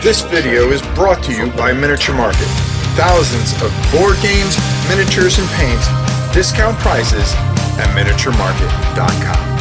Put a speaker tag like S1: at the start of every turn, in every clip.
S1: This video is brought to you by Miniature Market. Thousands of board games, miniatures, and paints, discount prices at miniaturemarket.com.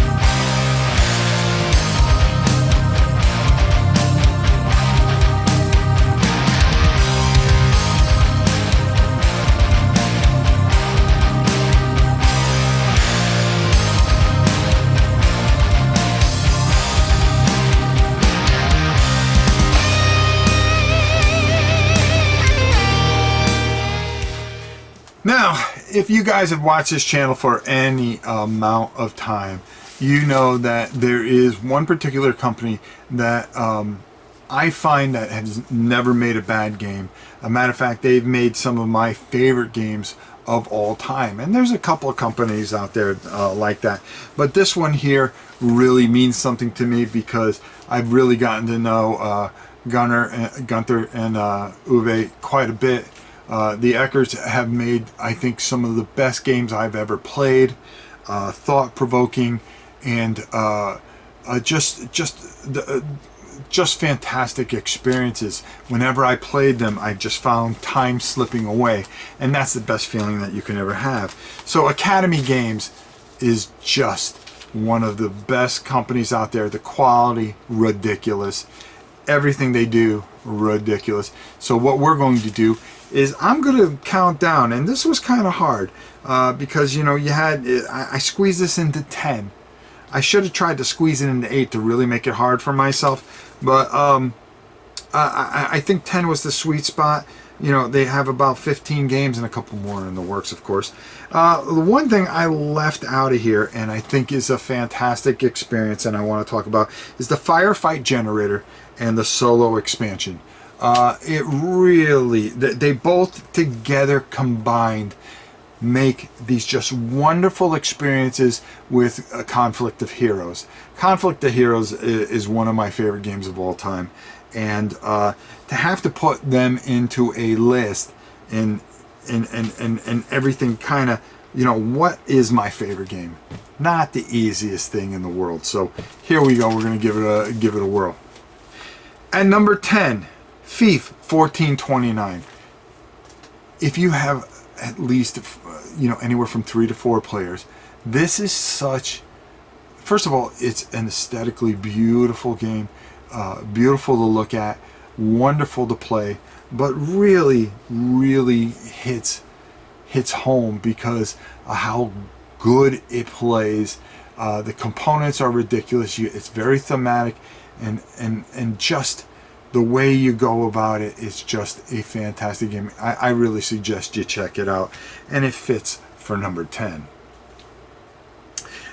S2: Now, if you guys have watched this channel for any amount of time, you know that there is one particular company that I find that has never made a bad game. A matter of fact, they've made some of my favorite games of all time. And there's a couple of companies out there like that. But this one here really means something to me because I've really gotten to know Gunther and Uwe quite a bit. The Eckerts have made, I think, some of the best games I've ever played, thought-provoking, and just fantastic experiences. Whenever I played them, I just found time slipping away, and that's the best feeling that you can ever have. So Academy Games is just one of the best companies out there. The quality, ridiculous. Everything they do, ridiculous. So what we're going to do is I'm going to count down, and this was kind of hard because, you know, I squeezed this into 10. I should have tried to squeeze it into 8 to really make it hard for myself, but I think 10 was the sweet spot. You know, they have about 15 games and a couple more in the works, of course. The one thing I left out of here, and I think is a fantastic experience, and I want to talk about, is the Firefight Generator and the Solo expansion. It really, they both together combined make these just wonderful experiences with a Conflict of Heroes. Conflict of Heroes is one of my favorite games of all time. And to have to put them into a list and everything kind of, you know, what is my favorite game? Not the easiest thing in the world. So here we go. We're going to give it a whirl. At number 10, Thief 1429. If you have at least, you know, anywhere from 3 to 4 players, this is such, first of all, it's an aesthetically beautiful game, beautiful to look at, wonderful to play, but really hits home because of how good it plays. The components are ridiculous. It's very thematic, and just the way you go about it is just a fantastic game. I really suggest you check it out, and it fits for number 10.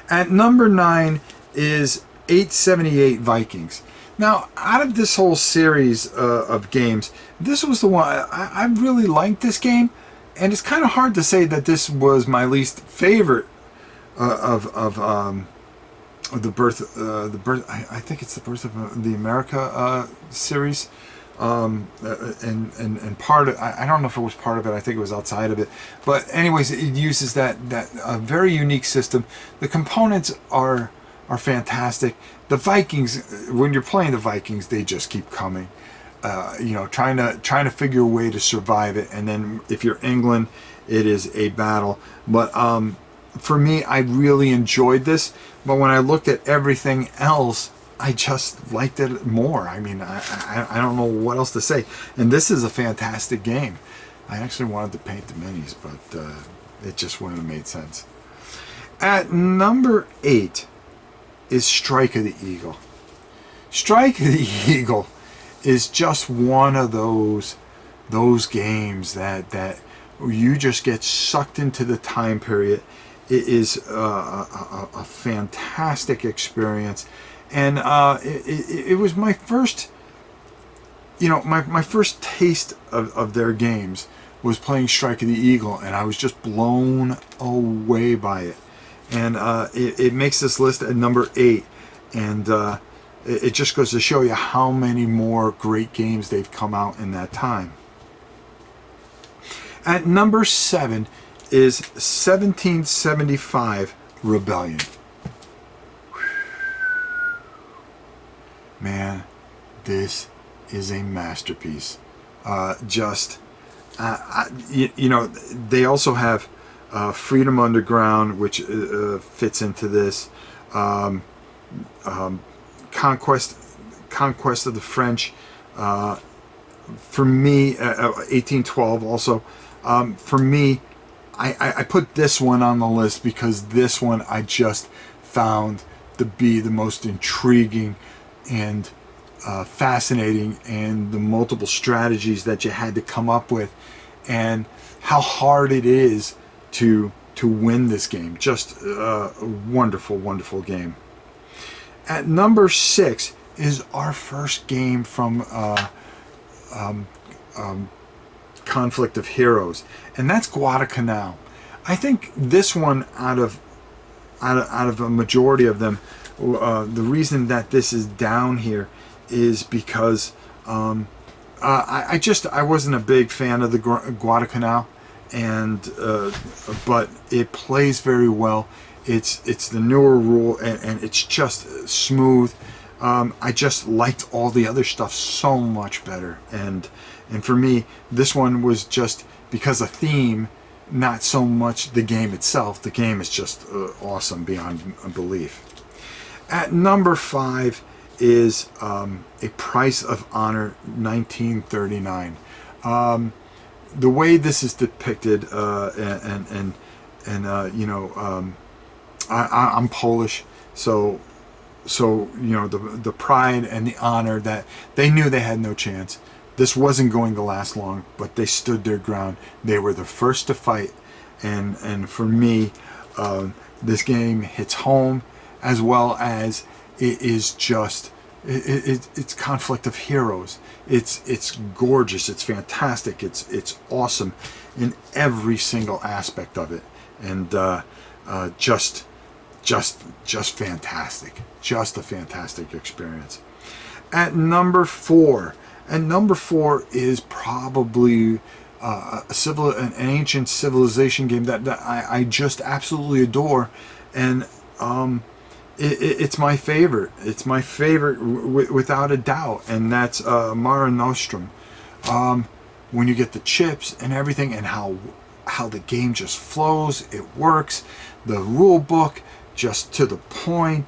S2: At number 9 is 878 Vikings. Now, out of this whole series of games, this was the one I really liked this game, and it's kind of hard to say that this was my least favorite of the birth. I think it's the Birth of the America series, and part of, I don't know if it was part of it. I think it was outside of it. But anyways, it uses that very unique system. The components are fantastic. The Vikings, when you're playing the Vikings, they just keep coming. You know, trying to figure a way to survive it, and then if you're England, it is a battle. But for me, I really enjoyed this. But when I looked at everything else, I just liked it more. I mean, I don't know what else to say. And this is a fantastic game. I actually wanted to paint the minis, but it just wouldn't have made sense. At number 8 is Strike of the Eagle. Strike of the Eagle is just one of those games that you just get sucked into the time period. It is a fantastic experience, and it was my first, you know, my first taste of their games was playing Strike of the Eagle, and I was just blown away by it. And it makes this list at number 8, and it just goes to show you how many more great games they've come out in that time. At number 7 is 1775 Rebellion. Man, this is a masterpiece. You know, they also have Freedom Underground, which fits into this. Conquest of the French. For me, 1812 also. For me, I put this one on the list because this one I just found to be the most intriguing and fascinating, and the multiple strategies that you had to come up with, and how hard it is to win this game. Just a wonderful, wonderful game. At number 6 is our first game from Conflict of Heroes, and that's Guadalcanal. I think this one, out of a majority of them, the reason that this is down here is because I wasn't a big fan of the Guadalcanal, and but it plays very well. It's the newer rule, and it's just smooth. I just liked all the other stuff so much better, and for me, this one was just because of theme, not so much the game itself. The game is just awesome beyond belief. At number 5 is A Price of Honor, 1939. The way this is depicted, and you know, I'm Polish, so you know, the pride and the honor that they knew they had no chance. This wasn't going to last long, but they stood their ground. They were the first to fight, and for me, this game hits home, as well as it is just it's Conflict of Heroes. It's gorgeous. It's fantastic. It's awesome in every single aspect of it, and just fantastic. Just a fantastic experience. At number 4. And number 4 is probably an ancient civilization game that I just absolutely adore, and it's my favorite. It's my favorite without a doubt, and that's Mare Nostrum. When you get the chips and everything, and how the game just flows, it works. The rule book, just to the point.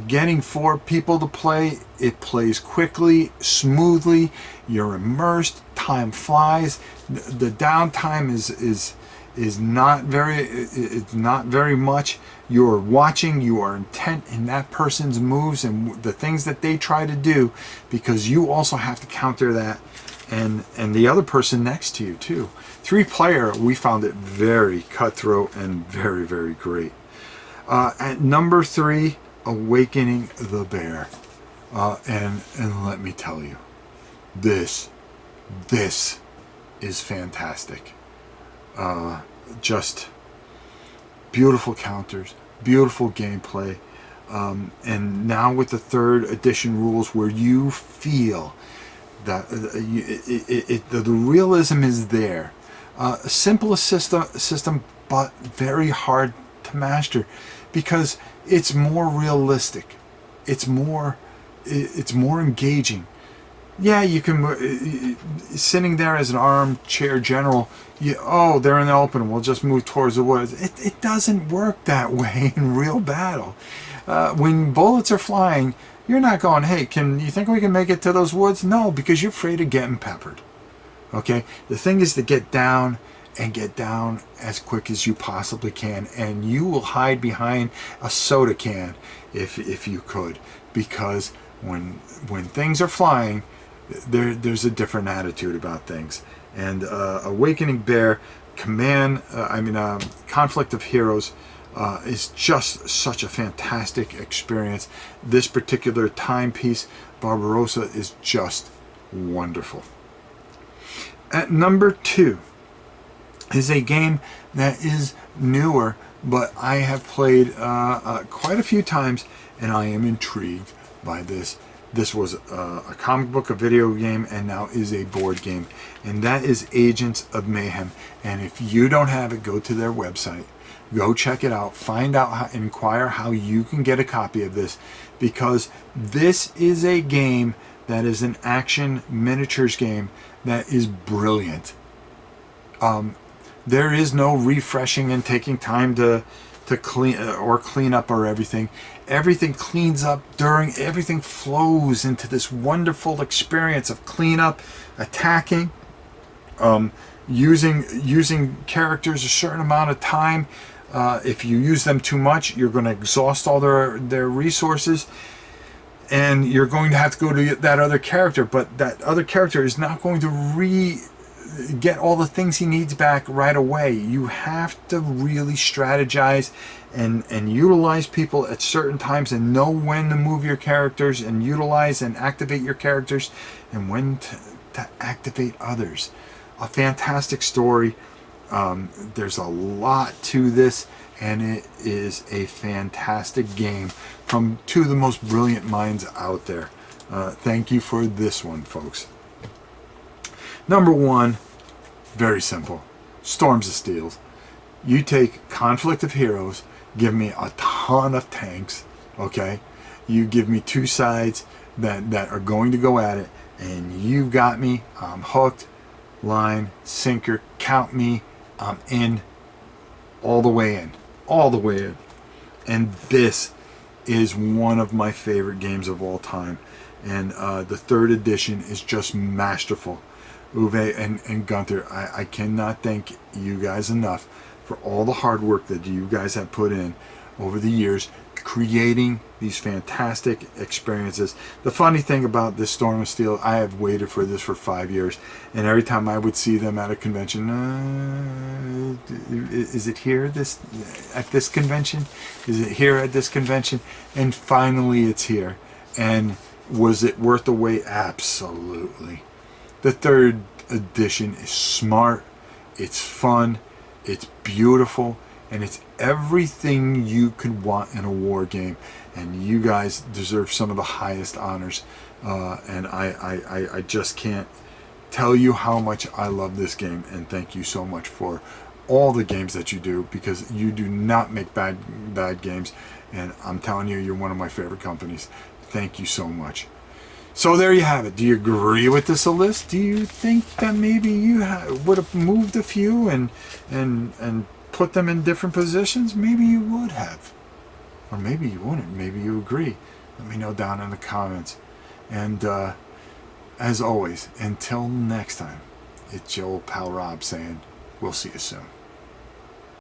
S2: Getting 4 people to play, it plays quickly, smoothly. You're immersed. Time flies. The downtime is not very much. You're watching. You are intent in that person's moves and the things that they try to do, because you also have to counter that, and the other person next to you too. 3-player, we found it very cutthroat and very, very great. At number 3. Awakening the Bear, and let me tell you, this is fantastic. Just beautiful counters, beautiful gameplay, and now with the 3rd edition rules, where you feel that the realism is there. A simplest system, but very hard to master, because it's more realistic. It's more engaging. Yeah, you can sitting there as an armchair general. They're in the open. We'll just move towards the woods. It doesn't work that way in real battle. When bullets are flying, you're not going, "Hey, you think we can make it to those woods?" No, because you're afraid of getting peppered. Okay, the thing is to get down as quick as you possibly can, and you will hide behind a soda can if you could, because when things are flying, there's a different attitude about things. And Awakening Bear, Conflict of Heroes is just such a fantastic experience. This particular timepiece, Barbarossa, is just wonderful. At number 2 is a game that is newer, but I have played quite a few times, and I am intrigued by this. This was a comic book, a video game, and now is a board game, and that is Agents of Mayhem. And if you don't have it, go to their website, go check it out, find out, inquire how you can get a copy of this, because this is a game that is an action miniatures game that is brilliant. There is no refreshing and taking time to clean up or everything. Everything cleans up everything flows into this wonderful experience of cleanup, attacking, using characters a certain amount of time. If you use them too much, you're going to exhaust all their resources, and you're going to have to go to that other character, but that other character is not going to get all the things he needs back right away. You have to really strategize and utilize people at certain times, and know when to move your characters and utilize and activate your characters, and when to activate others. A fantastic story. There's a lot to this, and it is a fantastic game from two of the most brilliant minds out there. Thank you for this one, folks. Number one, very simple. Storms of Steel. You take Conflict of Heroes, give me a ton of tanks, okay? You give me two sides that are going to go at it, and you got me. I'm hooked, line, sinker, count me. I'm in, all the way in. All the way in. And this is one of my favorite games of all time. And the third edition is just masterful. Uwe and Gunther, I cannot thank you guys enough for all the hard work that you guys have put in over the years, creating these fantastic experiences. The funny thing about this Storm of Steel, I have waited for this for 5 years, and every time I would see them at a convention, is it here at this convention? Is it here at this convention? And finally it's here. And was it worth the wait? Absolutely. The third edition is smart, it's fun, it's beautiful, and it's everything you could want in a war game. And you guys deserve some of the highest honors. And I just can't tell you how much I love this game. And thank you so much for all the games that you do, because you do not make bad games. And I'm telling you, you're one of my favorite companies. Thank you so much. So there you have it. Do you agree with this list? Do you think that maybe you would have moved a few and put them in different positions? Maybe you would have. Or maybe you wouldn't. Maybe you agree. Let me know down in the comments. And as always, until next time, it's your old pal Rob saying, we'll see you soon.